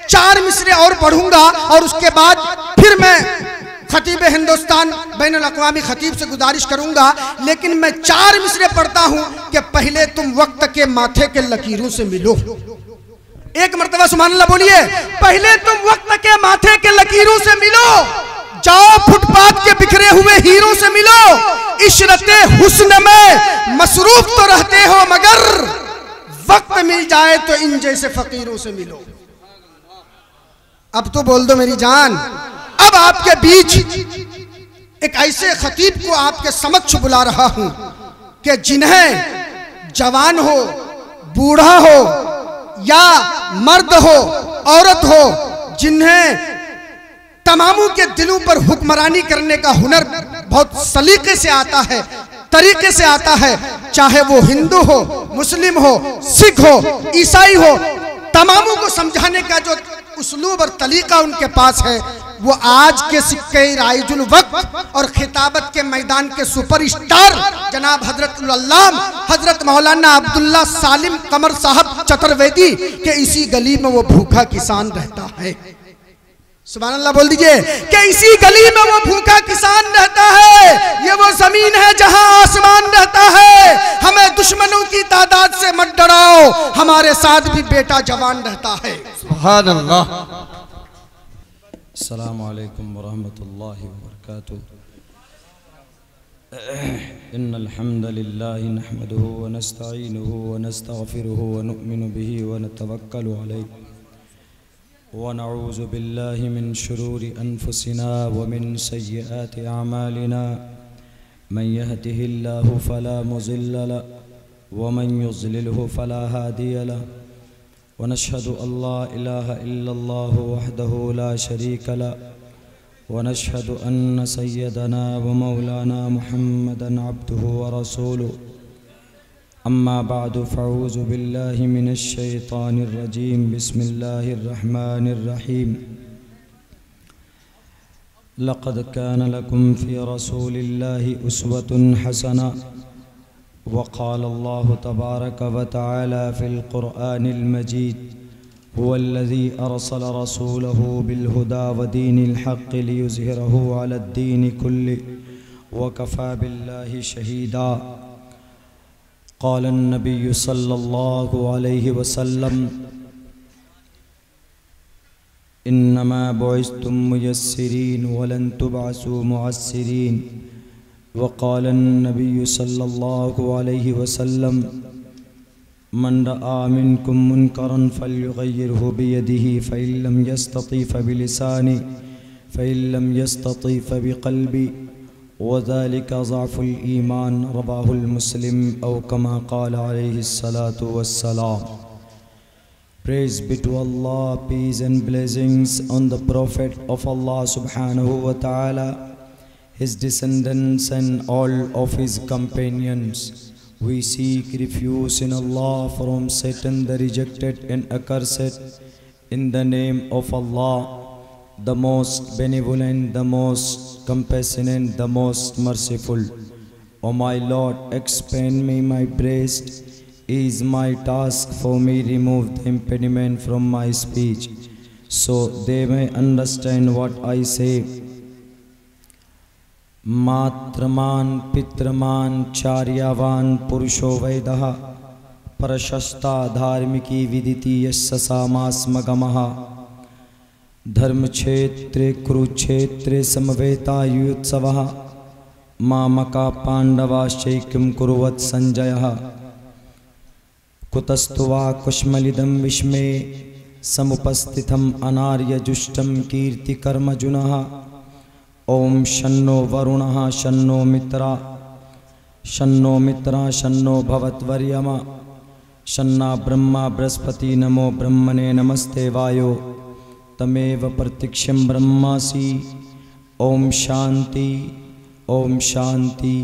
4 मिसरे और पढ़ूंगा और उसके बाद फिर मैं खतीब हिंदुस्तान बैनुल अक़वामी खतीब से गुजारिश करूंगा, लेकिन मैं 4 मिसरे पढ़ता हूं कि पहले तुम वक्त के माथे के लकीरों से मिलो। एक मर्तबा सुभान अल्लाह बोलिए। पहले तुम वक्त के माथे के लकीरों से मिलो, जाओ फुटपाथ के बिखरे हुए हीरों से मिलो। इशरते हुस्न में मसरूफ तो रहते हो, मगर वक्त मिल जाए तो इन जैसे फकीरों से मिलो। अब तो बोल दो मेरी जान। अब आपके बीच एक ऐसे खतीब को आपके समक्ष बुला रहा हूं कि जिन्हें जवान हो, बूढ़ा हो या मर्द हो, औरत हो, जिन्हें तमामों के दिलों पर हुक्मरानी करने का हुनर बहुत सलीके से आता है, तरीके से आता है, चाहे वो हिंदू हो, मुस्लिम हो, सिख हो, ईसाई हो, तमामों को समझाने का जो उसलूब और तरीका उनके पास है, वो आज के सिक्के राइजुल वक्त और खिताबत के मैदान के सुपरस्टार जनाब हजरत उल्लाम हजरत मौलाना अब्दुल्ला सालिम कमर साहब चतुर्वेदी के इसी गली में वो भूखा किसान रहता है। सुभान अल्लाह बोल दीजिए कि इसी गली में वो भूखा किसान रहता है। ये वो जमीन है जहां आसमान रहता है। हमें दुश्मनों की तादाद से मत डराओ, हमारे साथ भी बेटा जवान रहता है। सुभान अल्लाह। अस्सलामु अलैकुम वरहमतुल्लाहि वबरकातुहू। इन्नल हम्दलिल्लाहि नहमदुहु व नस्तईनुहु व नस्तगफिरुहु व नु'मिनु बिही व नतवक्कलु अलैहि व नऊज़ु बिल्लाहि मिन शुरूरि अनफुसिना व मिन सय्यिआति अमालिना मन यहदिहिल्लाहु फला मुज़िल्ल लहु व मन युज़लिलहु फला हादिय लहु व नशहदु अल्ला इलाहा इल्लल्लाहु वहदहु ला शरीका लहु व नशहदु अन्न सय्यदना व मौलाना मुहम्मदन अब्दुहु व रसूलुहु। अम्मा बादु फ़अऊज़ु बिल्लाहि मिनश शैतानिर रजीम। बिस्मिल्लाहिर रहमानिर रहीम। लक़द कान लकुम फ़ी रसूलिल्लाहि उस्वतुन हसना वक़ाल अल्लाहु तबारक व तआला फ़िल क़ुरआनिल मजीद हुवल्लज़ी अरसल रसूलहु बिल हुदा व दीनिल हक़्क़ लियुज़हिरहु अलद्दीनि कुल्लिहि व कफ़ा बिल्लाहि शहीदा। क़ाल अन्नबिय्यु सल्लल्लाहु अलैहि वसल्लम इन्नमा बुइस्तुम मुयस्सिरीन वलन तुबअसू मुअस्सिरीन। वक़ाल अन्नबिय्यु सल्लल्लाहु अलैहि वसल्लम मन रआ मिनकुम मुनकरन फल्युग़य्यिरहु बियदिही फ़इन लम यस्तति फ़बिलिसानिही फ़इन लम यस्तति फ़बिक़ल्बिही वज़ालिका ज़अफ़ुल ईमान। रवाहुल मुस्लिम औ कमा क़ाल अलैहिस्सलातु वस्सलाम। Praise be to Allah, peace and blessings on the Prophet of Allah subhanahu wa ta'ala, his descendants and all of his companions. We seek refuge in Allah from Satan the rejected and accursed, in the name of Allah, the most benevolent, the most compassionate, the most merciful. O my Lord, expand me my breast. Is my task for me, remove the impediment from my speech, so they may understand what I say. मात्रमान पित्रमान चार्यावान पुरुषो वैदः प्रशस्ता धार्मिकी विदिति यस्सामास्मगमः। धर्मक्षेत्रे कुरुक्षेत्रे समवेतायुत्सवः मामका पांडवाश्चैक्यं कुर्वत् संजयः। कुतस्तु वा कुश्मलिदं विस्मे समुपस्थितम् अनार्यजुष्टं कीर्तिकर्मजुनः। ओम शन्नो वरुणः शन्नो मित्रा शन्नो भवत्वर्यमा शन्ना ब्रह्मा बृहस्पति। नमो ब्रह्मणे नमस्ते वायो तमेव प्रत्यक्षं ब्रह्मासि। ओम शांति ओम शांति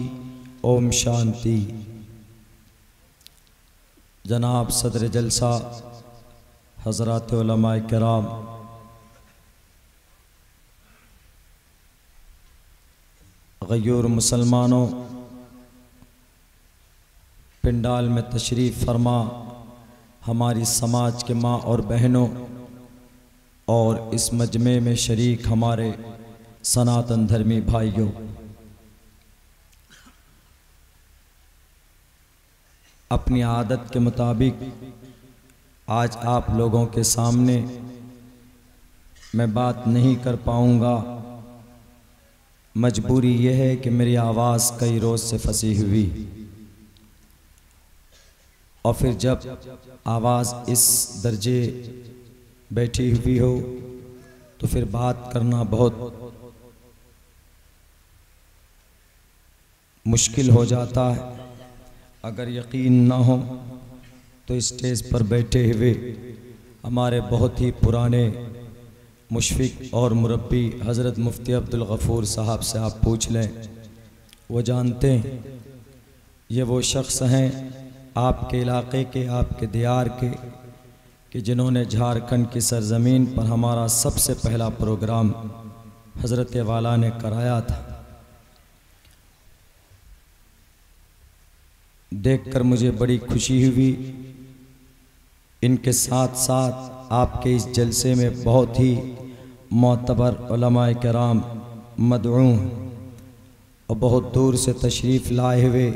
ओम शांति। जनाब सदर जलसा हज़रात उलमाए किराम, गयूर मुसलमानों, पिंडाल में तशरीफ़ फरमा हमारी समाज के माँ और बहनों, और इस मजमे में शरीक हमारे सनातन धर्मी भाइयों, अपनी आदत के मुताबिक आज आप लोगों के सामने मैं बात नहीं कर पाऊंगा। मजबूरी यह है कि मेरी आवाज़ कई रोज़ से फंसी हुई, और फिर जब आवाज़ इस दर्जे बैठी हुई हो तो फिर बात करना बहुत मुश्किल हो जाता है। अगर यकीन ना हो तो स्टेज पर बैठे हुए हमारे बहुत ही पुराने मुशफिक और मुरब्बी हज़रत मुफ्ती अब्दुल गफ़ूर साहब से आप पूछ लें, वो जानते हैं। ये वो शख्स हैं आपके इलाके के, आपके दियार के, कि जिन्होंने झारखंड की सरज़मीन पर हमारा सबसे पहला प्रोग्राम हज़रत वाला ने कराया था। देखकर मुझे बड़ी खुशी हुई। इनके साथ साथ आपके इस जलसे में बहुत ही मोतबर उलमाए किराम मदऊ और बहुत दूर से तशरीफ़ लाए हुए,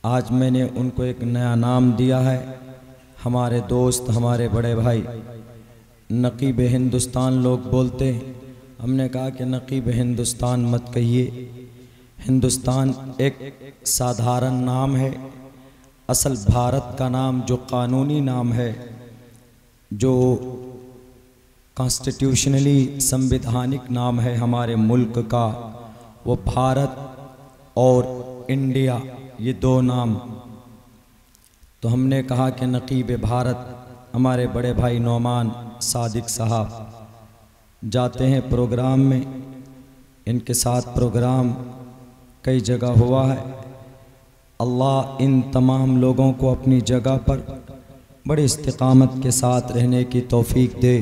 आज मैंने उनको एक नया नाम दिया है। हमारे दोस्त, हमारे बड़े भाई नकीब हिंदुस्तान लोग बोलते हैं, हमने कहा कि नकीब हिंदुस्तान मत कहिए। हिंदुस्तान एक साधारण नाम है, असल भारत का नाम जो कानूनी नाम है, जो कॉन्स्टिट्यूशनली संवैधानिक नाम है हमारे मुल्क का, वो भारत और इंडिया, ये दो नाम। तो हमने कहा कि नकीब भारत हमारे बड़े भाई नौमान सादिक साहब जाते हैं प्रोग्राम में, इनके साथ प्रोग्राम कई जगह हुआ है। अल्लाह इन तमाम लोगों को अपनी जगह पर बड़े इस्तिकामत के साथ रहने की तौफीक दे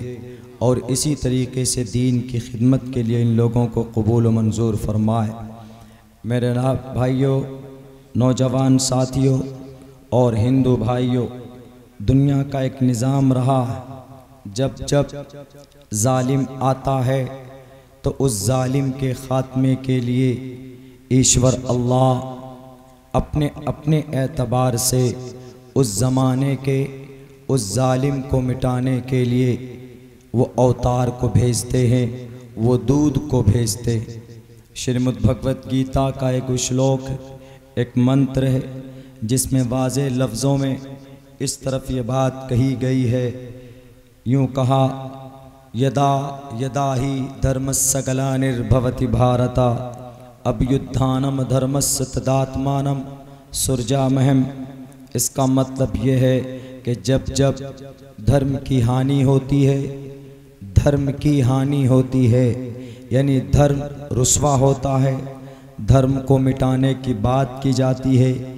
और इसी तरीके से दीन की खिदमत के लिए इन लोगों को कबूल व मंजूर फरमाए। मेरे भाइयों, नौजवान साथियों और हिंदू भाइयों, दुनिया का एक निज़ाम रहा है, जब जब जालिम आता है तो उस जालिम के ख़ात्मे के लिए ईश्वर अल्लाह अपने अपने एतबार से उस ज़माने के उस जालिम को मिटाने के लिए वो अवतार को भेजते हैं, वो दूध को भेजते। श्रीमद् भगवत गीता का एक श्लोक, एक मंत्र है जिसमें वाज़े लफ्ज़ों में इस तरफ ये बात कही गई है, यूँ कहा, यदा यदा ही धर्मस्य ग्लानिर्भवति भारता अभ्युत्थानम धर्मस्य तदात्मानम सुरजामहम। इसका मतलब ये है कि जब जब धर्म की हानि होती है, धर्म की हानि होती है, यानी धर्म रुस्वा होता है, धर्म को मिटाने की बात की जाती है,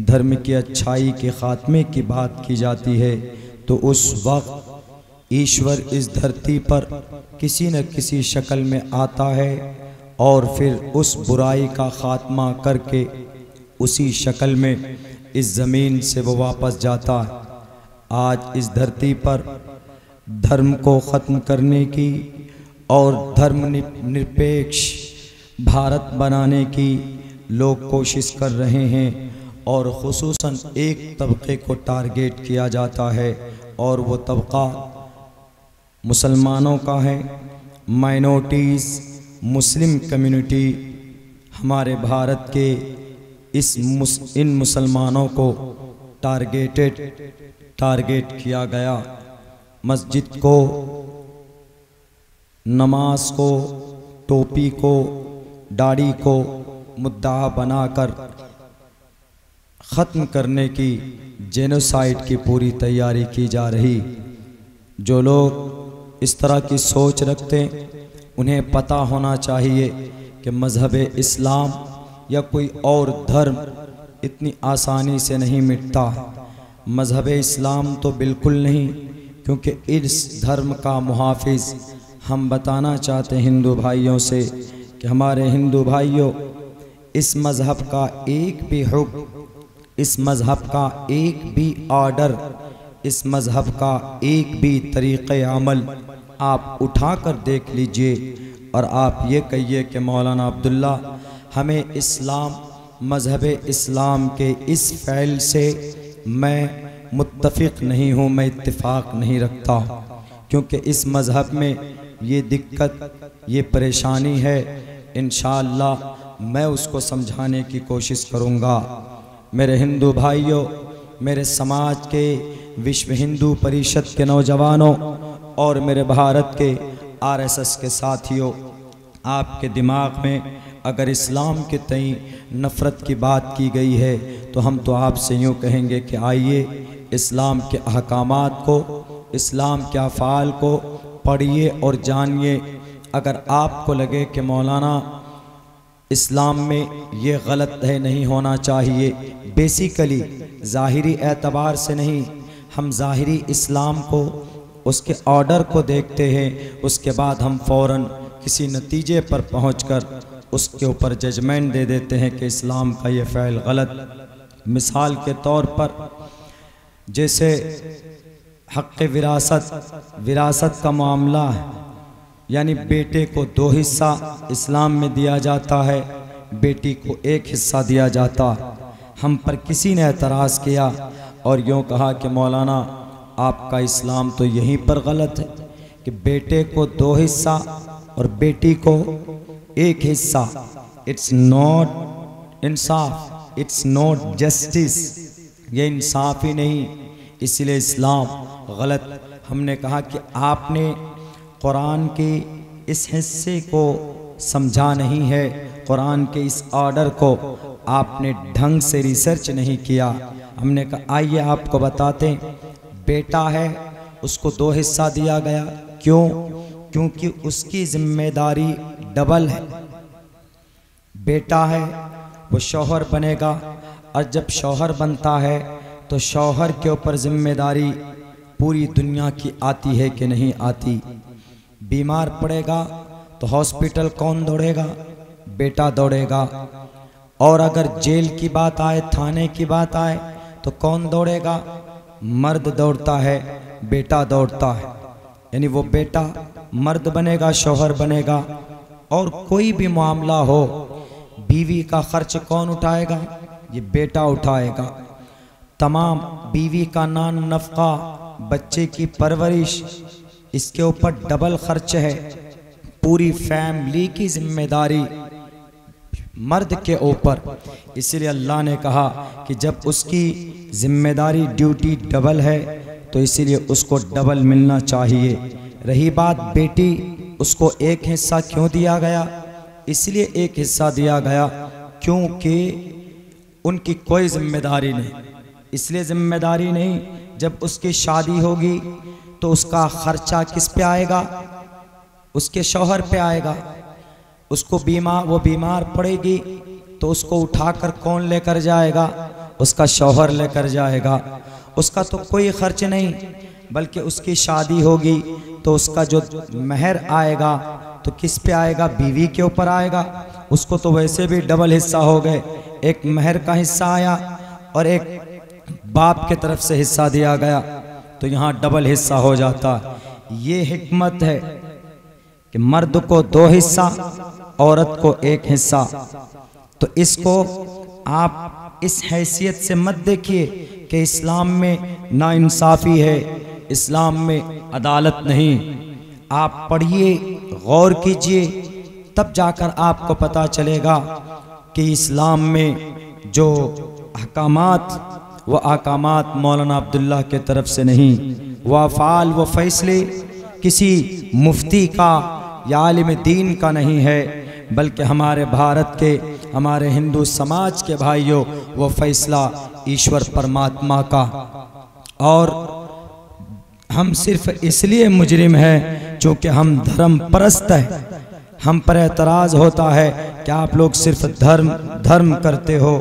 धर्म की अच्छाई के ख़ात्मे की बात की जाती है, तो उस वक्त ईश्वर इस धरती पर किसी न किसी शक्ल में आता है और फिर उस बुराई का ख़ात्मा करके उसी शक्ल में इस ज़मीन से वो वापस जाता है। आज इस धरती पर धर्म को ख़त्म करने की और धर्म निरपेक्ष भारत बनाने की लोग कोशिश कर रहे हैं, और ख़ुसूसन एक तबके को टारगेट किया जाता है और वो तबका मुसलमानों का है। माइनॉरिटीज़, मुस्लिम कम्युनिटी, हमारे भारत के इन मुसलमानों को टारगेट किया गया। मस्जिद को, नमाज को, टोपी को, दाढ़ी को मुद्दा बनाकर ख़त्म करने की, जेनोसाइड की पूरी तैयारी की जा रही। जो लोग इस तरह की सोच रखते हैं उन्हें पता होना चाहिए कि मज़हब इस्लाम या कोई और धर्म इतनी आसानी से नहीं मिटता। मज़हब इस्लाम तो बिल्कुल नहीं, क्योंकि इस धर्म का मुहाफ़िज़ हम बताना चाहते हैं हिंदू भाइयों से कि हमारे हिंदू भाइयों, इस मज़हब का एक भी हुक्म, इस मज़हब का एक भी ऑर्डर, इस मज़हब का एक भी तरीक़े अमल आप उठा कर देख लीजिए और आप ये कहिए कि मौलाना अब्दुल्ला हमें इस्लाम मज़हब इस्लाम के इस फ़ैल से मैं मुत्तफ़िक़ नहीं हूँ, मैं इत्तिफ़ाक़ नहीं रखता, क्योंकि इस मज़हब में ये दिक्कत ये परेशानी है। इंशाअल्लाह मैं उसको समझाने की कोशिश करूँगा। मेरे हिंदू भाइयों, मेरे समाज के, विश्व हिंदू परिषद के नौजवानों और मेरे भारत के आरएसएस के साथियों, आपके दिमाग में अगर इस्लाम के तई नफ़रत की बात की गई है तो हम तो आपसे यूँ कहेंगे कि आइए इस्लाम के अहकामात को, इस्लाम के अफ़ाल को पढ़िए और जानिए। अगर आपको लगे कि मौलाना इस्लाम में ये गलत है, नहीं होना चाहिए, बेसिकली ज़ाहिरी एतबार से नहीं, हम ज़ाहिरी इस्लाम को, उसके ऑर्डर को देखते हैं, उसके बाद हम फ़ौरन किसी नतीजे पर पहुंचकर उसके ऊपर जजमेंट दे देते हैं कि इस्लाम का ये फ़ैल गलत। मिसाल के तौर पर जैसे हक़ विरासत का मामला है, यानी बेटे को 2 हिस्सा इस्लाम में दिया जाता है, बेटी को 1 हिस्सा दिया जाता। हम पर किसी ने एतराज़ किया और यूँ कहा कि मौलाना आपका इस्लाम तो यहीं पर गलत है कि बेटे को 2 हिस्सा और बेटी को 1 हिस्सा। It's not Insaf, it's not justice, ये इंसाफ ही नहीं, इसलिए इस्लाम गलत। हमने कहा कि आपने कुरान के इस हिस्से को समझा नहीं है, कुरान के इस ऑर्डर को आपने ढंग से रिसर्च नहीं किया। हमने कहा आइए आपको बताते हैं, बेटा है उसको 2 हिस्सा दिया गया, क्यों? क्योंकि उसकी जिम्मेदारी डबल है। बेटा है वो शौहर बनेगा और जब शौहर बनता है तो शौहर के ऊपर जिम्मेदारी पूरी दुनिया की आती है कि नहीं आती। बीमार पड़ेगा तो हॉस्पिटल कौन दौड़ेगा? बेटा दौड़ेगा। और अगर जेल की बात आए, थाने की बात आए तो कौन दौड़ेगा? मर्द दौड़ता है, बेटा दौड़ता है। यानी वो बेटा मर्द बनेगा, शौहर बनेगा। और कोई भी मामला हो, बीवी का खर्च कौन उठाएगा? ये बेटा उठाएगा। तमाम बीवी का नान नफ़क़ा, बच्चे की परवरिश, इसके ऊपर डबल खर्च है। पूरी फैमिली की जिम्मेदारी मर्द के ऊपर। इसलिए अल्लाह ने कहा कि जब उसकी जिम्मेदारी ड्यूटी डबल है तो इसीलिए उसको डबल मिलना चाहिए। रही बात बेटी, उसको 1 हिस्सा क्यों दिया गया? इसलिए 1 हिस्सा दिया गया क्योंकि उनकी कोई जिम्मेदारी नहीं। इसलिए जिम्मेदारी नहीं, जब उसकी शादी होगी तो उसका खर्चा किस पे आएगा? उसके शौहर पे आएगा। उसको वो बीमार पड़ेगी तो उसको उठाकर कौन लेकर जाएगा? उसका शौहर लेकर जाएगा। उसका तो कोई खर्च नहीं, बल्कि उसकी शादी होगी तो उसका जो महर आएगा तो किस पे आएगा? बीवी के ऊपर आएगा। उसको तो वैसे भी डबल हिस्सा हो गए, एक महर का हिस्सा आया और एक बाप के तरफ से हिस्सा दिया गया, तो यहाँ डबल हिस्सा हो जाता। ये हिकमत है कि मर्द को 2 हिस्सा, औरत को 1 हिस्सा। तो इसको आप इस हैसियत से मत देखिए कि इस्लाम में नाइंसाफ़ी है, इस्लाम में अदालत नहीं। आप पढ़िए, गौर कीजिए, तब जाकर आपको पता चलेगा कि इस्लाम में जो अहकामात, वो अहकामात मौलाना अब्दुल्ला के तरफ से नहीं, वो अफ़ाल, वो फ़ैसले किसी मुफ्ती का या आलिम दीन का नहीं है, बल्कि हमारे भारत के, हमारे हिंदू समाज के भाइयों, वो फैसला ईश्वर परमात्मा का। और हम सिर्फ इसलिए मुजरिम हैं क्योंकि हम धर्म परस्त हैं। हम पर एतराज़ होता है कि आप लोग सिर्फ धर्म करते हो।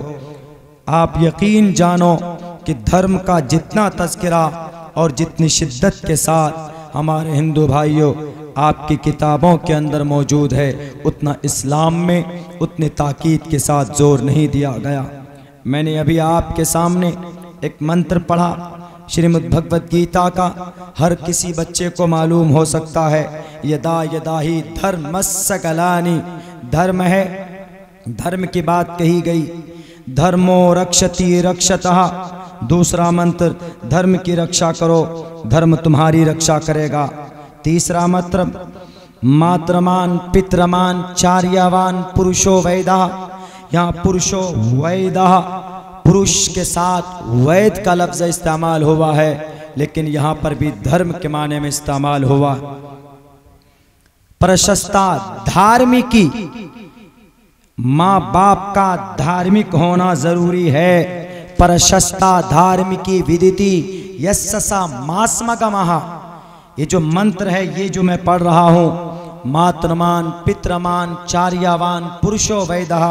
आप यकीन जानो कि धर्म का जितना तज़किरा और जितनी शिद्दत के साथ हमारे हिंदू भाइयों आपकी किताबों के अंदर मौजूद है, उतना इस्लाम में उतनी ताकीद के साथ जोर नहीं दिया गया। मैंने अभी आपके सामने एक मंत्र पढ़ा, श्रीमद् भगवत गीता का हर किसी बच्चे को मालूम हो सकता है। यदा यदा ही धर्मस्य ग्लानि, धर्म है, धर्म की बात कही गई। धर्मो रक्षति रक्षतः, दूसरा मंत्र धर्म की रक्षा करो, धर्म तुम्हारी रक्षा करेगा। तीसरा मंत्र मात्रमान पित्रमान चार्यवान पुरुषो वैदः, यहाँ पुरुषो वैदः, पुरुष के साथ वैद का लफ्ज़ इस्तेमाल हुआ है, लेकिन यहाँ पर भी धर्म के माने में इस्तेमाल हुआ। प्रशस्ता धार्मिकी, माँ बाप का धार्मिक होना जरूरी है। प्रशस्ता धार्मिकी विदिति यस्सा मास्मगमः, ये जो मंत्र है ये जो मैं पढ़ रहा हूँ, मात्रमान पित्रमान चार्यवान पुरुषो वैदः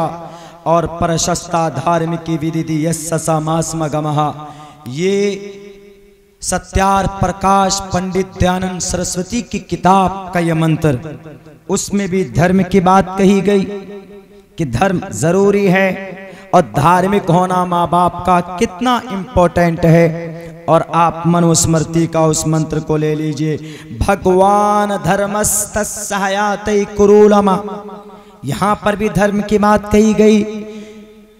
और प्रशस्ता धार्मिकी विदिति यस्सा मास्मगमः, ये सत्यार प्रकाश पंडित दयानंद सरस्वती की किताब का यह मंत्र, उसमें भी धर्म की बात कही गई कि धर्म जरूरी है और धार्मिक होना माँ बाप का कितना इम्पोर्टेंट है। और आप मनुस्मृति का उस मंत्र को ले लीजिए, भगवान धर्मस्तस्य हयाति कुरूलमा, यहाँ पर भी धर्म की बात कही गई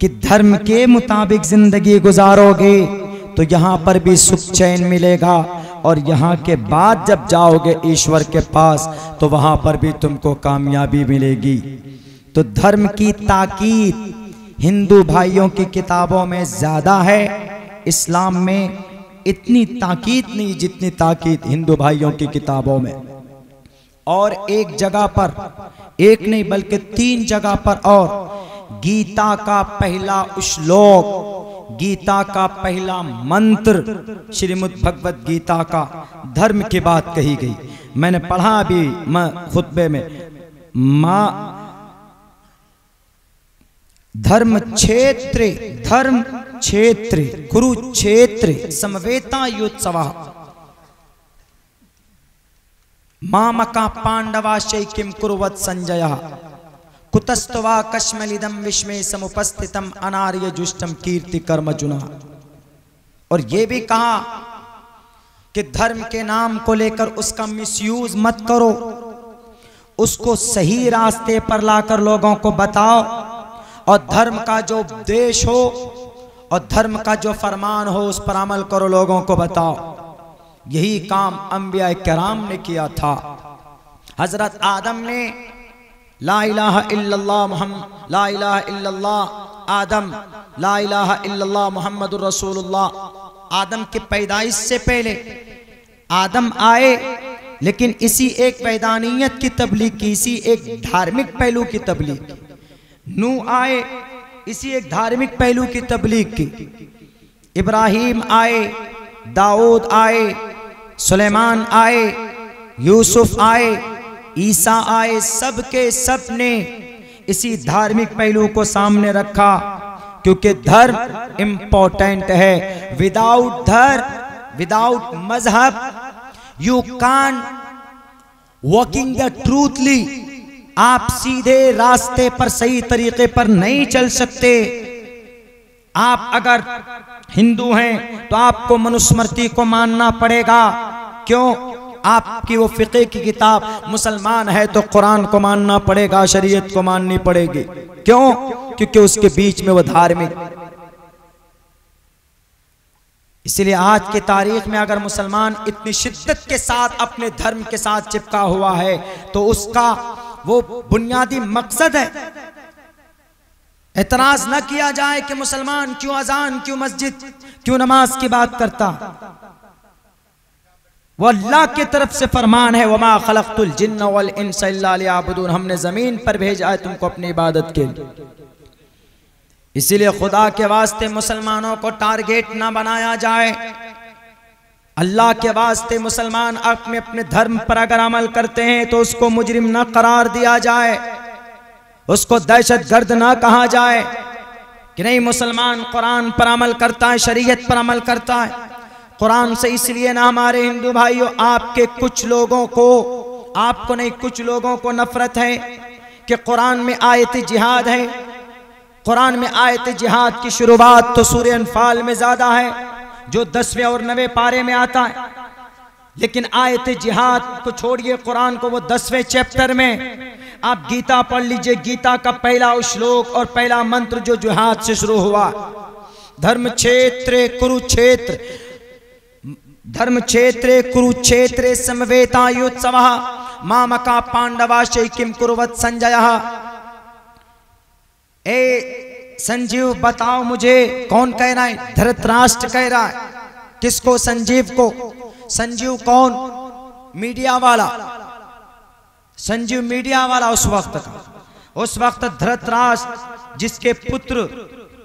कि धर्म के मुताबिक जिंदगी गुजारोगे तो यहाँ पर भी सुख चैन मिलेगा, और यहाँ के बाद जब जाओगे ईश्वर के पास तो वहाँ पर भी तुमको कामयाबी मिलेगी। तो धर्म की ताकीद हिंदू भाइयों की किताबों में ज़्यादा है, इस्लाम में इतनी ताकीद नहीं जितनी ताकीद हिंदू भाइयों की किताबों में। और एक जगह पर, एक नहीं बल्कि 3 जगह पर, और गीता का पहला श्लोक, गीता का पहला मंत्र, श्रीमद् भगवत गीता का धर्म की बात कही गई। मैंने पढ़ा अभी खुतबे में, माँ धर्म क्षेत्र, धर्म क्षेत्र कुरुक्षेत्र समवेता योत्सव, मामका पांडवाशै किम कुर्वत संजय, कुतस्तवा कश्मलिदम विश्वे समुपस्थितम अनार्य जुष्टम कीर्ति कर्मजुना। और ये भी कहा कि धर्म के नाम को लेकर उसका मिसयूज मत करो, उसको सही रास्ते पर लाकर लोगों को बताओ, और धर्म का जो उपदेश हो और धर्म का जो फरमान हो उस पर अमल करो, लोगों को बताओ। यही काम अंबिया किराम ने किया था। हजरत आदम ने ला इलाहा इल्लल्लाह मुहम्मद, ला इलाहा इल्लल्लाह आदम, ला इलाहा इल्लल्लाह मुहम्मदुर रसूलुल्लाह। आदम की पैदाइश से पहले आदम आए, लेकिन इसी एक वैदानियत की तबलीग की, इसी एक धार्मिक पहलू की तबलीग की। नूह आए, इसी एक धार्मिक पहलू की तबलीग की। इब्राहिम आए, दाऊद आए, सुलेमान आए, यूसुफ आए, ईसा आए, सब के सब ने इसी धार्मिक पहलू को सामने रखा, क्योंकि धर्म इंपॉर्टेंट है। विदाउट धर्म, विदाउट मजहब, यू कान वॉकिंग द ट्रूथली, आप सीधे रास्ते पर सही तरीके पर नहीं चल सकते। आप अगर हिंदू हैं तो आपको मनुस्मृति को मानना पड़ेगा। क्यों? आपकी वो फिक़े की किताब। मुसलमान है तो कुरान को मानना पड़ेगा, शरीयत को माननी पड़ेगी। क्यों? क्योंकि उसके बीच में वो धार्मिक। इसलिए आज की तारीख में अगर मुसलमान इतनी शिद्दत के साथ अपने धर्म के साथ चिपका हुआ है तो उसका वो बुनियादी मकसद है। एतराज न किया जाए कि मुसलमान क्यों अजान, क्यों मस्जिद, क्यों नमाज की बात करता। वो अल्लाह की तरफ से फरमान है, वमा खलक़तुल जिन्न वल इंसा इल्ला लियअबुदून, हमने जमीन पर भेजा है तुमको अपनी इबादत के लिए। इसीलिए खुदा के वास्ते मुसलमानों को टारगेट ना बनाया जाए। अल्लाह के वास्ते मुसलमान अपने धर्म पर अगर अमल करते हैं तो उसको मुजरिम ना करार दिया जाए, उसको दहशतगर्द ना कहा जाए कि नहीं मुसलमान कुरान पर अमल करता है, शरीयत पर अमल करता है। कुरान से इसलिए ना हमारे हिंदू भाइयों, आपके कुछ लोगों को, आपको नहीं कुछ लोगों को नफरत है कि कुरान में आयत जिहाद है। कुरान में आयत जिहाद की शुरुआत तो सूरह अनफाल में ज्यादा है। जो 10वें और 9वें पारे में आता है। लेकिन आयत जिहाद को छोड़िए, कुरान को वो 10वें चैप्टर में आप गीता पढ़ लीजिए। गीता का पहला श्लोक और पहला मंत्र जो जिहाद से शुरू हुआ, धर्म क्षेत्रे कुरुक्षेत्र, धर्म क्षेत्रे कुरुक्षेत्रे समवेतायुत्सवः मामका पांडवाश्चै किम कुर्वत संजयः। ए संजीव बताओ मुझे, कौन कह रहा है? धृतराष्ट्र कह रहा है। किसको? संजीव को। संजीव कौन? मीडिया वाला। संजीव मीडिया वाला उस वक्त का। उस वक्त धृतराष्ट्र जिसके पुत्र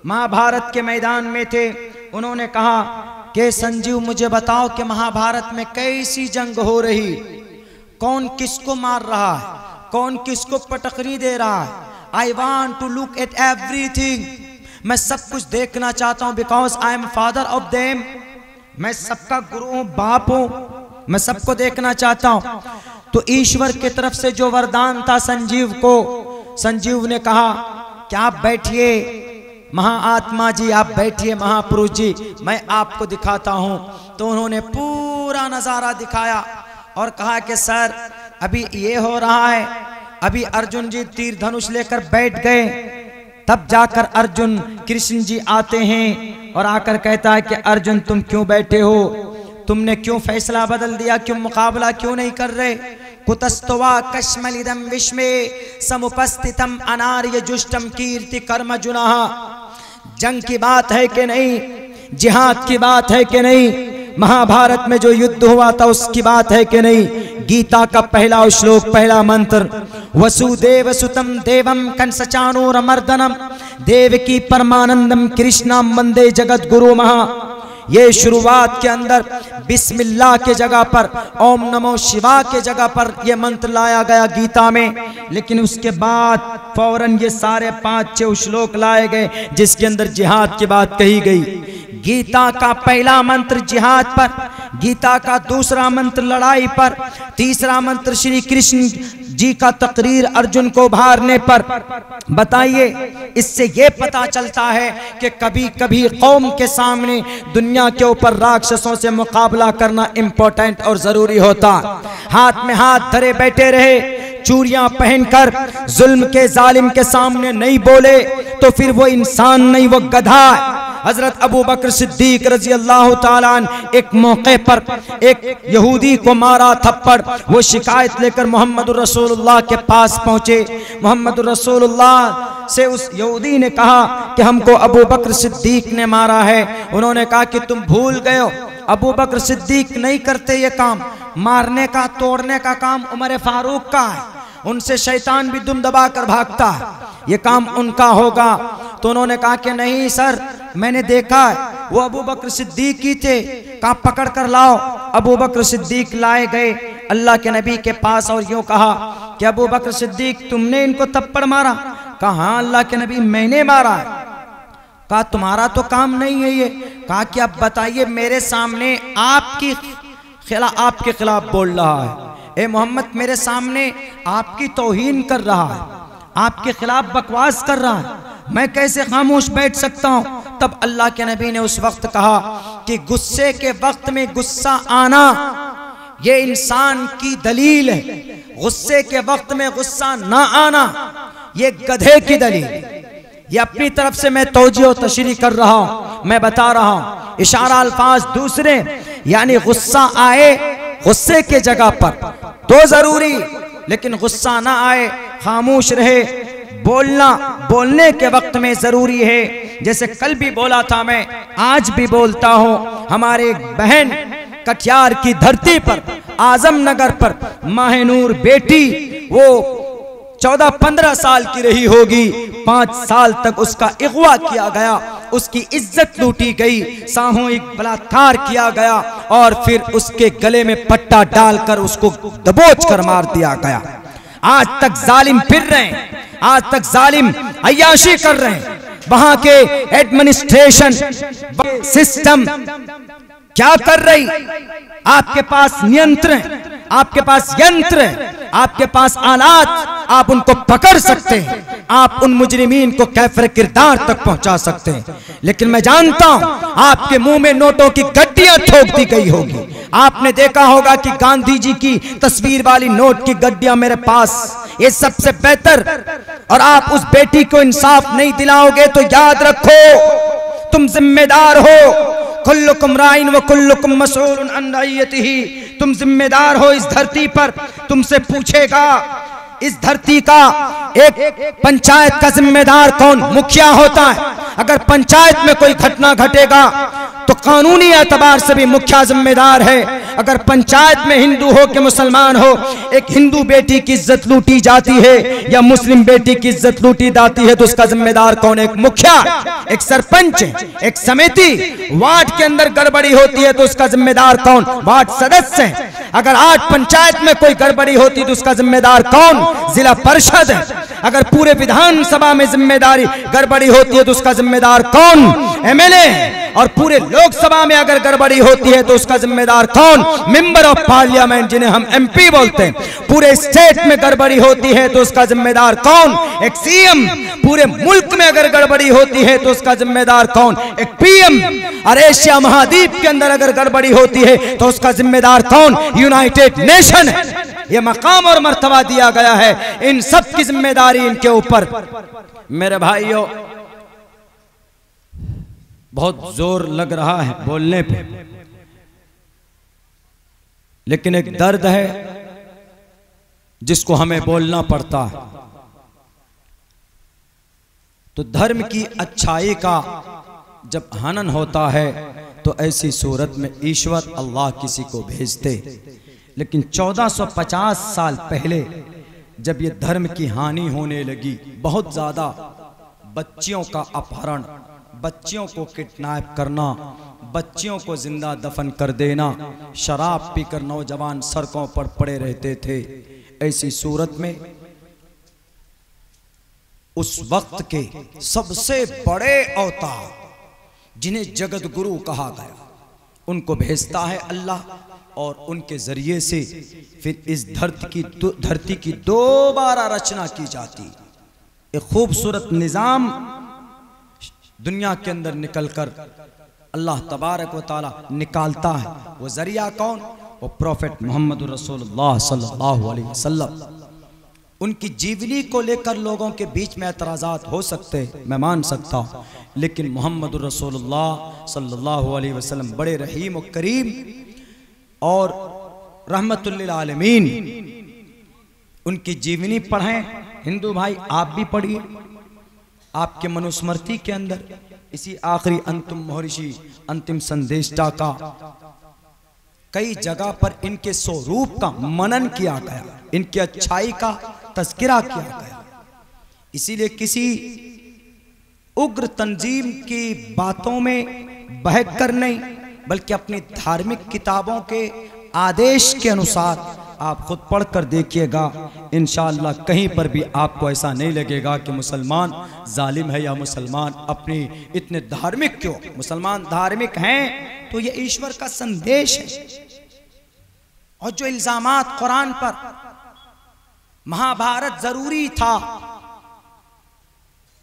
महाभारत के मैदान में थे, उन्होंने कहा कि संजीव मुझे बताओ कि महाभारत में कैसी जंग हो रही, कौन किसको मार रहा है, कौन किसको पटखनी दे रहा है। I want to look at everything, मैं सब कुछ देखना चाहता हूं, because I am father of them, मैं सबका गुरु हूं, बाप हूं, मैं सबको देखना चाहता हूं। तो ईश्वर की तरफ से जो वरदान था संजीव को, संजीव ने कहा कि आप बैठिए महाआत्मा जी, आप बैठिए महापुरुष जी, मैं आपको दिखाता हूं। तो उन्होंने पूरा नजारा दिखाया और कहा कि सर अभी ये हो रहा है। अभी अर्जुन जी तीर धनुष लेकर बैठ गए, तब जाकर अर्जुन कृष्ण जी आते हैं और आकर कहता है कि अर्जुन तुम क्यों बैठे हो, तुमने क्यों फैसला बदल दिया, क्यों मुकाबला क्यों नहीं कर रहे? कुतस्तवा कश्मलिदम विश्वे समुपस्थितम अनार्य जुष्टम कीर्ति कर्म जुनाह। जंग की बात है कि नहीं, जिहाद की बात है कि नहीं, महाभारत में जो युद्ध हुआ था उसकी बात है कि नहीं। गीता का पहला श्लोक, पहला मंत्र, वसुदेव सुतम देवम कंसचाणूरमर्दनम देवकी परमानंदम कृष्णम वंदे जगत गुरु महा। ये शुरुआत के अंदर बिस्मिल्लाह के जगह पर ओम नमो शिवा के जगह पर ये मंत्र लाया गया गीता में। लेकिन उसके बाद फौरन ये सारे 5-6 श्लोक लाए गए जिसके अंदर जिहाद की बात कही गई। गीता का पहला मंत्र जिहाद पर, गीता का दूसरा मंत्र लड़ाई पर, तीसरा मंत्र श्री कृष्ण जी का तकरीर अर्जुन को उभारने पर। बताइए, इससे ये पता चलता है कि कभी कभी कौम के सामने दुनिया के ऊपर राक्षसों से मुकाबला करना इंपॉर्टेंट और जरूरी होता। हाथ में हाथ धरे बैठे रहे, चूड़ियां पहनकर जुल्म के जालिम के सामने नहीं बोले तो फिर वो इंसान नहीं, वो गधा है। हजरत अबू बकर सिद्दीक रजी अल्लाह ताला अन्हु एक मौके पर एक यहूदी को मारा थप्पड़। वो शिकायत लेकर मोहम्मद रसूलुल्लाह के पास पहुंचे। मोहम्मद रसूलुल्लाह से उस यहूदी ने कहा कि हमको अबू बकर सिद्दीक ने मारा है। उन्होंने कहा कि तुम भूल गए हो, अबू बकर सिद्दीक नहीं करते ये काम, मारने का तोड़ने का काम उमर फारूक का है, उनसे शैतान भी दुम दबा कर भागता है, ये काम उनका होगा। तो उन्होंने कहा कि नहीं सर, मैंने देखा है वो अबू बकर सिद्दीक ही थे। कहा पकड़ कर लाओ। अबू बकर सिद्दीक लाए गए अल्लाह के नबी के पास और यूं कहा कि अबू बकर सिद्दीक तुमने इनको थप्पड़ मारा? कहा हाँ अल्लाह के नबी मैंने मारा है। कहा तुम्हारा तो काम नहीं है ये। कहा कि अब बताइए, मेरे सामने आपके खिलाफ बोल रहा है, ए मोहम्मद मेरे सामने आपकी तौहीन कर रहा है, आपके खिलाफ बकवास कर रहा है, मैं कैसे खामोश बैठ सकता हूं? तब अल्लाह के नबी ने उस वक्त कहा कि गुस्से के वक्त में गुस्सा आना ये इंसान की दलील है, गुस्से के वक्त में गुस्सा ना आना ये गधे की दलील। ये अपनी तरफ से मैं तौजीह और तशरीह कर रहा हूं, मैं बता रहा हूं, इशारा अल्फाज दूसरे, यानी गुस्सा आए गुस्से के जगह पर तो जरूरी, लेकिन गुस्सा ना आए, खामोश रहे, बोलना बोलने के वक्त में जरूरी है। जैसे कल भी बोला था, मैं आज भी बोलता हूं, हमारे बहन कटियार की धरती पर आजमनगर पर माहनूर बेटी वो 14-15 साल की रही होगी, 5 साल तक उसका अगवा किया गया, उसकी इज्जत लूटी गई, सामूहिक बलात्कार किया गया और फिर उसके गले में पट्टा डालकर उसको दबोच कर मार दिया गया। आज तक जालिम फिर रहे हैं, आज तक जालिम अय्याशी कर रहे हैं। वहां के एडमिनिस्ट्रेशन सिस्टम क्या कर रही? आपके पास नियंत्रण, आपके पास यंत्र है, आपके पास आलात, आप उनको पकड़ सकते हैं, आप उन मुजरिमीन को कैफर किरदार तक पहुंचा सकते हैं। लेकिन मैं जानता हूं आपके मुंह में नोटों की गड्डियां ठोक दी गई होगी। आपने देखा होगा कि गांधी जी की तस्वीर वाली नोट की गड्डियां मेरे पास, ये सबसे बेहतर। और आप उस बेटी को इंसाफ नहीं दिलाओगे तो याद रखो तुम जिम्मेदार हो। कुल्लुकुम राइन व कुल्लुकुम मसऊलुन अन रइयतिही, तुम जिम्मेदार हो इस धरती पर, तुमसे पूछेगा। इस धरती का एक पंचायत का जिम्मेदार कौन? मुखिया होता है। अगर पंचायत में कोई घटना घटेगा तो कानूनी एतबार से भी मुखिया जिम्मेदार है। अगर पंचायत में हिंदू हो कि मुसलमान हो, एक हिंदू बेटी की इज्जत लूटी जाती है या मुस्लिम बेटी की इज्जत लूटी जाती है तो उसका जिम्मेदार कौन? एक मुखिया, एक सरपंच, एक समिति। वार्ड के अंदर गड़बड़ी होती है तो उसका जिम्मेदार कौन? वार्ड सदस्य। अगर आज पंचायत में कोई गड़बड़ी होती तो उसका जिम्मेदार कौन? जिला परिषद है। अगर पूरे विधानसभा में जिम्मेदारी गड़बड़ी होती है तो उसका जिम्मेदार कौन? एमएलए। और पूरे लोकसभा में अगर गड़बड़ी होती है तो उसका जिम्मेदार कौन? मेंबर ऑफ पार्लियामेंट, जिन्हें हम एमपी बोलते हैं। पूरे स्टेट में गड़बड़ी होती है तो उसका जिम्मेदार कौन? एक सीएम। पूरे मुल्क में अगर गड़बड़ी होती है तो उसका जिम्मेदार कौन? एक पीएम। और एशिया महाद्वीप के अंदर अगर गड़बड़ी होती है तो उसका जिम्मेदार कौन? यूनाइटेड नेशन है। यह मकाम और मर्तबा दिया गया है, इन सब की जिम्मेदारी इनके ऊपर। मेरे भाइयों, बहुत जोर लग रहा है बोलने पे, लेकिन एक दर्द है जिसको हमें बोलना पड़ता है। तो धर्म की अच्छाई का जब हनन होता है तो ऐसी सूरत में ईश्वर अल्लाह किसी को भेजते। लेकिन 1450 साल पहले जब ये धर्म की हानि होने लगी, बहुत ज्यादा बच्चियों का अपहरण, बच्चियों को किडनैप करना, बच्चियों को जिंदा दफन कर देना, शराब पीकर नौजवान सड़कों पर पड़े रहते थे। ऐसी सूरत में उस वक्त के सबसे बड़े अवतार जिन्हें जगत गुरु कहा गया, उनको भेजता है अल्लाह, और उनके जरिए से फिर इस धरती की दोबारा रचना की जाती। एक खूबसूरत निजाम दुनिया के अंदर निकलकर अल्लाह तबारक व तआला निकालता है। वो जरिया कौन? वो प्रॉफेट मोहम्मद रसूलुल्लाह सल्लल्लाहु अलैहि वसल्लम। उनकी जीवनी को लेकर लोगों के बीच में एतराज़ात हो सकते, मैं मान सकता हूँ, लेकिन मोहम्मद रसूलुल्लाह सल्लल्लाहु अलैहि वसल्लम बड़े रहीम और करीम और रहमतुल लिल आलमीन। उनकी जीवनी पढ़ें हिंदू भाई, आप भी पढ़िए। आपके मनुस्मृति के अंदर इसी आखिरी अंतिम महर्षि अंतिम संदेष्टा का कई जगह पर इनके स्वरूप का मनन किया गया, इनकी अच्छाई का तज़किरा किया गया। इसीलिए किसी उग्र तंजीम की बातों में बहकर नहीं, बल्कि अपनी धार्मिक किताबों के आदेश के अनुसार आप खुद पढ़ कर देखिएगा, इंशाअल्लाह कहीं पर भी आपको ऐसा नहीं लगेगा कि मुसलमान जालिम है या मुसलमान अपनी इतने धार्मिक क्यों। मुसलमान धार्मिक हैं तो ये ईश्वर का संदेश है। और जो इल्जामात कुरान पर, महाभारत जरूरी था,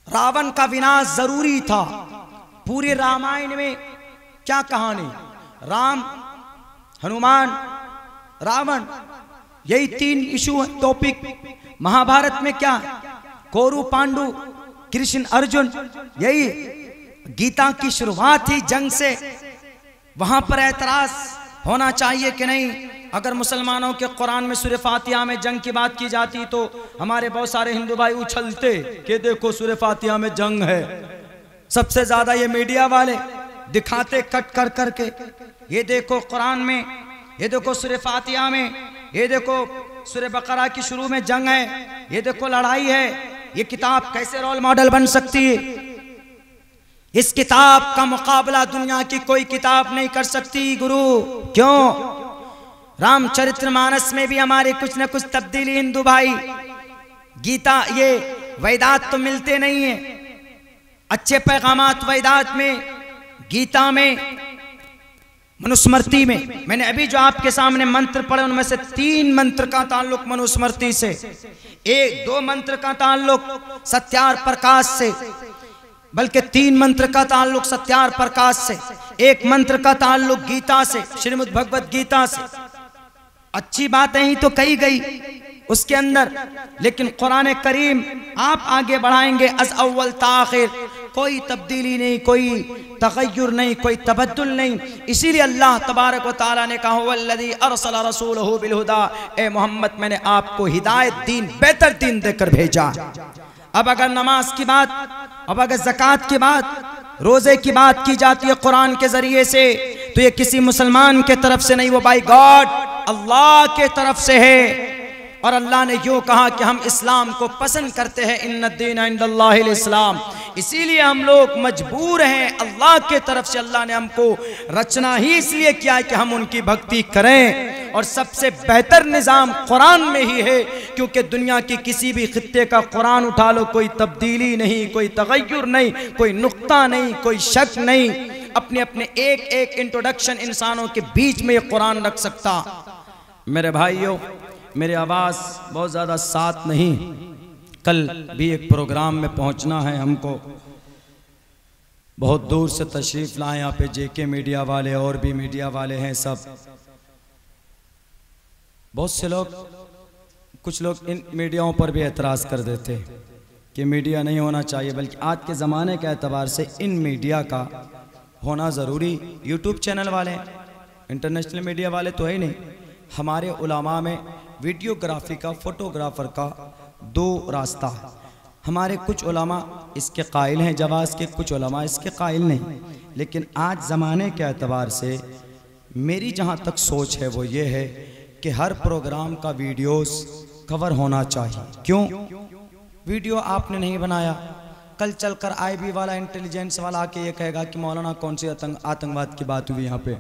रावण का विनाश जरूरी था। पूरे रामायण में क्या कहानी? राम, हनुमान, रावण, यही 3 इशू है, टॉपिक। महाभारत में क्या? कौरव, पांडु, कृष्ण, अर्जुन, यही गीता की शुरुआत ही जंग से। वहां पर एतराज होना चाहिए कि नहीं? अगर मुसलमानों के कुरान में सूरह फातिहा में जंग की बात की जाती तो हमारे बहुत सारे हिंदू भाई उछलते कि देखो सूरह फातिहा में जंग है। सबसे ज्यादा ये मीडिया वाले दिखाते कट कर करके, ये देखो कुरान में, ये देखो सूरह फातिहा में, ये देखो सूरह बकरा की शुरू में जंग है, ये देखो लड़ाई है। ये किताब कैसे रोल मॉडल बन सकती है? इस किताब का मुकाबला दुनिया की कोई किताब नहीं कर सकती गुरु। क्यों? रामचरितमानस में भी हमारे कुछ न कुछ तब्दीली हिंदू भाई। गीता, ये वेदात तो मिलते नहीं है, अच्छे पैगामात वेदात में, गीता में, मनुस्मृति में। मैंने अभी जो आपके सामने मंत्र पढ़े उनमें से 3 मंत्र का ताल्लुक मनुस्मृति से, 2 मंत्र का ताल्लुक सत्यार प्रकाश से, बल्कि 3 मंत्र का ताल्लुक सत्यार प्रकाश से, 1 मंत्र का ताल्लुक गीता से, श्रीमद् भगवत गीता से। अच्छी बातें ही तो कही गई उसके अंदर, लेकिन कुरान करीम आप आगे बढ़ाएंगे अज़ अव्वल ताखिर, कोई तब्दीली नहीं, कोई तगय्युर नहीं, कोई तबद्दुल नहीं। इसीलिए अल्लाह तबारक व तआला ने कहा वल्लज़ी अरसला रसूलहु बिल हुदा, ए मोहम्मद मैंने आपको हिदायत दीन, बेहतर दीन देकर भेजा। अब अगर नमाज की बात, अब अगर ज़कात की बात, रोज़े की बात की जाती है कुरान के ज़रिए से, तो ये किसी मुसलमान के तरफ से नहीं, वो बाय गॉड अल्लाह के तरफ से है। और अल्लाह ने यूँ कहा कि हम इस्लाम को पसंद करते हैं, इन्नद्दीन इंदल्लाहिल इस्लाम। इसीलिए हम लोग मजबूर हैं, अल्लाह के तरफ से अल्लाह ने हमको रचना ही इसलिए किया है कि हम उनकी भक्ति करें। और सबसे बेहतर निज़ाम कुरान में ही है, क्योंकि दुनिया की किसी भी खित्ते का कुरान उठा लो, कोई तब्दीली नहीं, कोई तगय्युर नहीं, कोई नुक्ता नहीं, कोई शक नहीं। अपने अपने एक एक इंट्रोडक्शन इंसानों के बीच में ये कुरान रख सकता। मेरे भाइयों, मेरी आवाज़ बहुत ज़्यादा साथ नहीं, कल भी एक प्रोग्राम में पहुंचना है हमको, बहुत दूर से तशरीफ़ लाए यहाँ पे जेके मीडिया वाले और भी मीडिया वाले हैं सब। बहुत से लोग, कुछ लोग इन मीडियाओं पर भी एतराज़ कर देते कि मीडिया नहीं होना चाहिए, बल्कि आज के ज़माने के एतबार से इन मीडिया का होना ज़रूरी। यूट्यूब चैनल वाले, इंटरनेशनल मीडिया वाले तो है ही नहीं। हमारे उलामा में वीडियोग्राफी का, फोटोग्राफर का 2 रास्ता है। हमारे कुछ उलामा इसके कायल हैं जवाज़ के, कुछ उलामा इसके कायल नहीं। लेकिन आज ज़माने के एतबार से मेरी जहाँ तक सोच है वो ये है कि हर प्रोग्राम का वीडियोस कवर होना चाहिए। क्यों? वीडियो आपने नहीं बनाया, कल चलकर IB वाला, इंटेलिजेंस वाला आके ये कहेगा कि मौलाना कौन सी आतंकवाद की बात हुई, यहाँ पे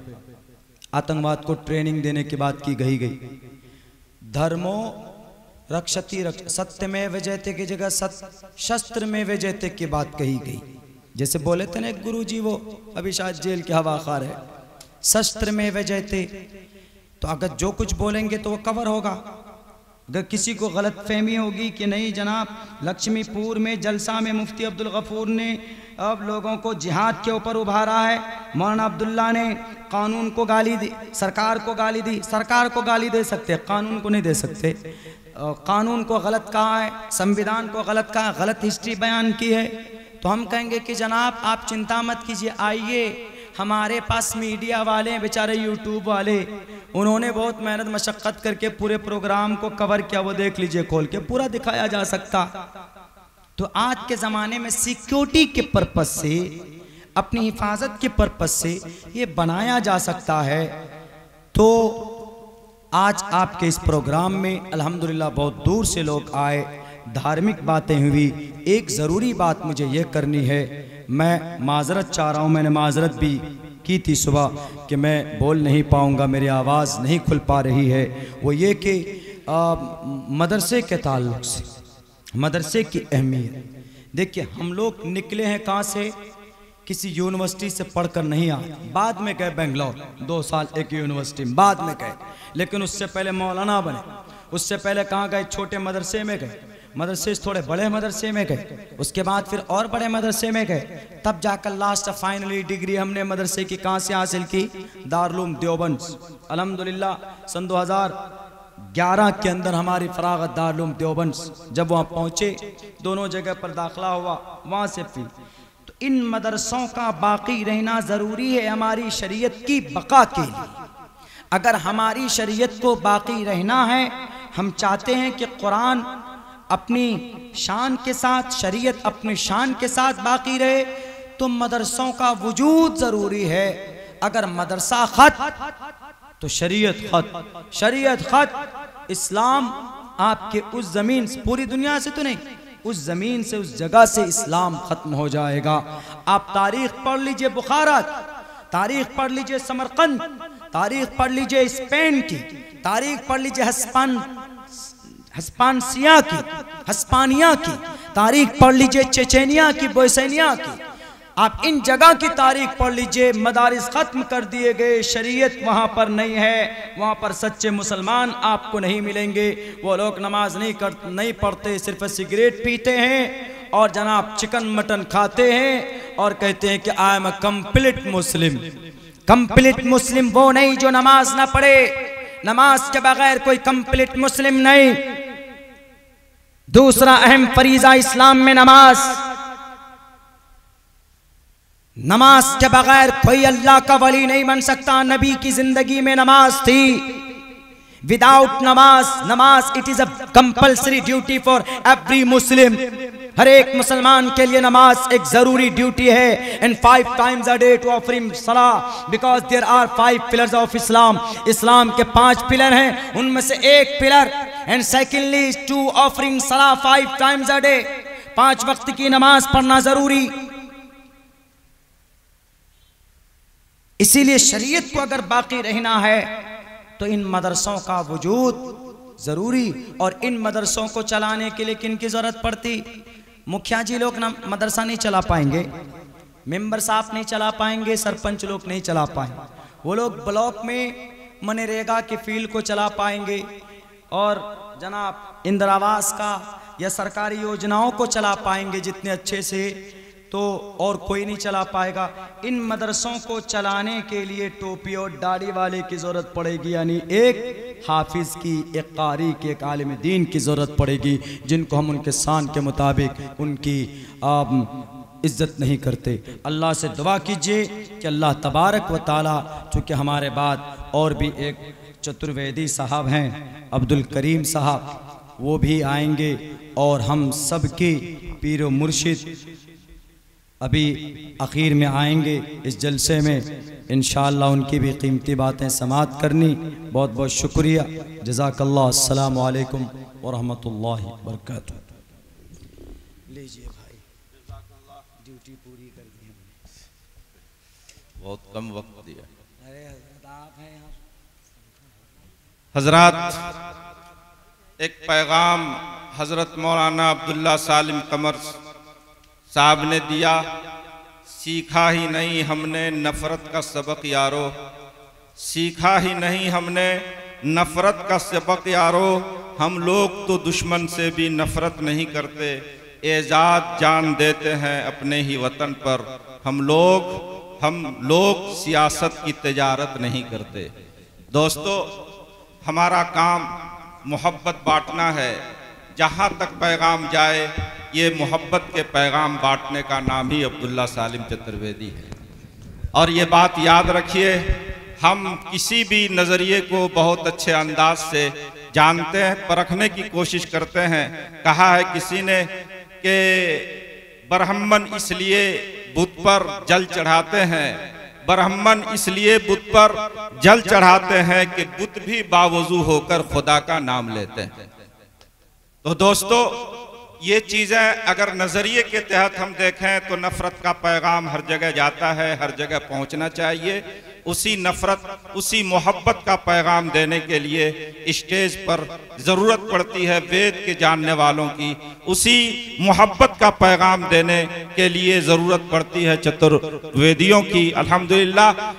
आतंकवाद को ट्रेनिंग देने की बात की गई। धर्मो रक्षति सत्यमेव जयते की जगह शस्त्र में विजयते की बात कही गई। जैसे बोले थे ना एक गुरुजी, वो अभी शायद जेल के हवाखार है, शस्त्र में विजयते। तो अगर जो कुछ बोलेंगे तो वो कवर होगा। अगर किसी को गलत फहमी होगी कि नहीं जनाब, लक्ष्मीपुर में जलसा में मुफ्ती अब्दुल गफूर ने अब लोगों को जिहाद के ऊपर उभारा है, मौलाना अब्दुल्ला ने कानून को गाली दी, सरकार को गाली दी। सरकार को गाली दे सकते, कानून को नहीं दे सकते। कानून को गलत कहा है, संविधान को गलत कहा, गलत हिस्ट्री बयान की है, तो हम कहेंगे कि जनाब आप चिंता मत कीजिए, आइए हमारे पास मीडिया वाले हैं, बेचारे यूट्यूब वाले, उन्होंने बहुत मेहनत मशक्क़त करके पूरे प्रोग्राम को कवर किया, वो देख लीजिए खोल के, पूरा दिखाया जा सकता। तो आज के ज़माने में सिक्योरिटी के पर्पस से, अपनी हिफाजत के पर्पस से ये बनाया जा सकता है। तो आज आपके इस प्रोग्राम में अल्हम्दुलिल्लाह बहुत दूर से लोग आए, धार्मिक बातें हुई। एक ज़रूरी बात मुझे ये करनी है, मैं माजरत चाह रहा हूँ, मैंने माजरत भी की थी सुबह कि मैं बोल नहीं पाऊँगा, मेरी आवाज़ नहीं खुल पा रही है। वो ये कि मदरसे के ताल्लुक़ से, मदरसे की अहमियत। देखिए हम लोग निकले हैं कहाँ से, किसी यूनिवर्सिटी से पढ़कर नहीं आए, बाद में गए बेंगलोर 2 साल एक यूनिवर्सिटी में, बाद में गए, लेकिन उससे पहले मौलाना बने, उससे पहले कहाँ गए, छोटे मदरसे में गए, मदरसे से थोड़े बड़े मदरसे में गए, उसके बाद फिर और बड़े मदरसे में गए, तब जाकर लास्ट फाइनली डिग्री हमने मदरसे की कहाँ से हासिल की, दारुल देवबंद। अल्हम्दुलिल्लाह सन 2011 के अंदर हमारी फरागत दारुल देवबंद, जब वहाँ पहुँचे दोनों जगह पर दाखिला हुआ, वहाँ से फिर तो इन मदरसों का बाकी रहना ज़रूरी है हमारी शरीयत की बका के लिए। अगर हमारी शरीयत को बाकी रहना है, हम चाहते हैं कि कुरान अपनी शान के साथ, शरीयत अपनी शान के साथ बाकी रहे, तो मदरसों का वजूद ज़रूरी है। अगर मदरसा खत तो शरीयत खत, शरीयत खत, इस्लाम आपके उस ज़मीन से, पूरी दुनिया से तो नहीं, उस ज़मीन से, उस जगह से इस्लाम ख़त्म हो जाएगा। आप तारीख़ पढ़ लीजिए बुखारा, तारीख़ पढ़ लीजिए समरकंद, तारीख़ पढ़ लीजिए स्पेन की, तारीख़ पढ़ लीजिए हस्पानिया की, तारीख़ पढ़ लीजिए चेचेनिया की, बोस्निया की। आप इन जगह की तारीख पढ़ लीजिए, मदारिस ख़त्म कर दिए गए, शरीयत वहाँ पर नहीं है, वहाँ पर सच्चे मुसलमान आपको नहीं मिलेंगे। वो लोग नमाज नहीं पढ़ते, सिर्फ सिगरेट पीते हैं और जनाब चिकन मटन खाते हैं और कहते हैं कि I am a complete Muslim. Complete Muslim वो नहीं जो नमाज ना पढ़े, नमाज के बगैर कोई कंप्लीट मुस्लिम नहीं। दूसरा अहम फरीजा इस्लाम में नमाज, नमाज के बगैर कोई अल्लाह का वली नहीं बन सकता। नबी की जिंदगी में नमाज थी, विदाउट नमाज, नमाज it is a compulsory duty for every Muslim. हर एक मुसलमान के लिए नमाज एक जरूरी ड्यूटी है। And 5 times a day to offer him salah because there are 5 pillars of Islam। इस्लाम के 5 पिलर हैं, उनमें से एक pillar and secondly to offering salah 5 times a day, 5 वक्त की नमाज पढ़ना जरूरी। इसीलिए शरीयत को अगर बाकी रहना है तो इन मदरसों का वजूद जरूरी। और इन मदरसों को चलाने के लिए किन की जरूरत पड़ती? मुखिया जी लोग ना मदरसा नहीं चला पाएंगे, मेंबर साहब नहीं चला पाएंगे, सरपंच लोग नहीं चला पाएंगे। वो लोग ब्लॉक में मनरेगा की फील्ड को चला पाएंगे और जनाब इंदिरा आवास का या सरकारी योजनाओं को चला पाएंगे जितने अच्छे से, तो और कोई नहीं चला पाएगा। इन मदरसों को चलाने के लिए टोपी और दाढ़ी वाले की ज़रूरत पड़ेगी, यानी एक हाफिज़ की, एक कारी की, एक आलिम दीन की ज़रूरत पड़ेगी, जिनको हम उनके शान के मुताबिक उनकी इज़्ज़त नहीं करते। अल्लाह से दुआ कीजिए कि अल्लाह तबारक व ताला, चूँकि हमारे बाद और भी एक चतुर्वेदी साहब हैं अब्दुल करीम साहब, वो भी आएंगे और हम सब के पीर व मुर्शिद अभी आखिर में आएंगे इस जलसे में। इंशाअल्लाह उनकी भी कीमती बातें समाअत करनी। बहुत बहुत शुक्रिया। जज़ाकल्लाह। अस्सलामु अलैकुम व रहमतुल्लाहि व बरकातुहू। लीजिए भाई, ड्यूटी पूरी कर दी हमने, बहुत कम वक्त दिया। अरे आप हैं यहाँ। हजरात, एक पैगाम हजरत मौलाना अब्दुल्ला सालिम कमर साहब ने दिया। सीखा ही नहीं हमने नफ़रत का सबक यारो, सीखा ही नहीं हमने नफ़रत का सबक यारो। हम लोग तो दुश्मन से भी नफ़रत नहीं करते, एजाज जान देते हैं अपने ही वतन पर। हम लोग सियासत की तिजारत नहीं करते। दोस्तों, हमारा काम मोहब्बत बांटना है। जहाँ तक पैगाम जाए, ये मोहब्बत के पैगाम बांटने का नाम ही अब्दुल्ला सालिम चतुर्वेदी है। और ये बात याद रखिए, हम किसी भी नज़रिए को बहुत अच्छे अंदाज से जानते हैं, परखने की कोशिश करते हैं। कहा है किसी ने कि ब्राह्मण इसलिए बुत पर जल चढ़ाते हैं, ब्राह्मण इसलिए बुत पर जल चढ़ाते हैं कि बुत भी बावजू होकर खुदा का नाम लेते हैं। तो दोस्तों, ये चीज़ें अगर नज़रिए के तहत हम देखें तो नफ़रत का पैगाम हर जगह जाता है, हर जगह पहुंचना चाहिए। उसी नफ़रत, उसी मोहब्बत का पैगाम देने के लिए स्टेज पर ज़रूरत पड़ती है वेद के जानने वालों की। उसी मोहब्बत का पैगाम देने के लिए ज़रूरत पड़ती है चतुर्वेदियों की। अल्हम्दुलिल्लाह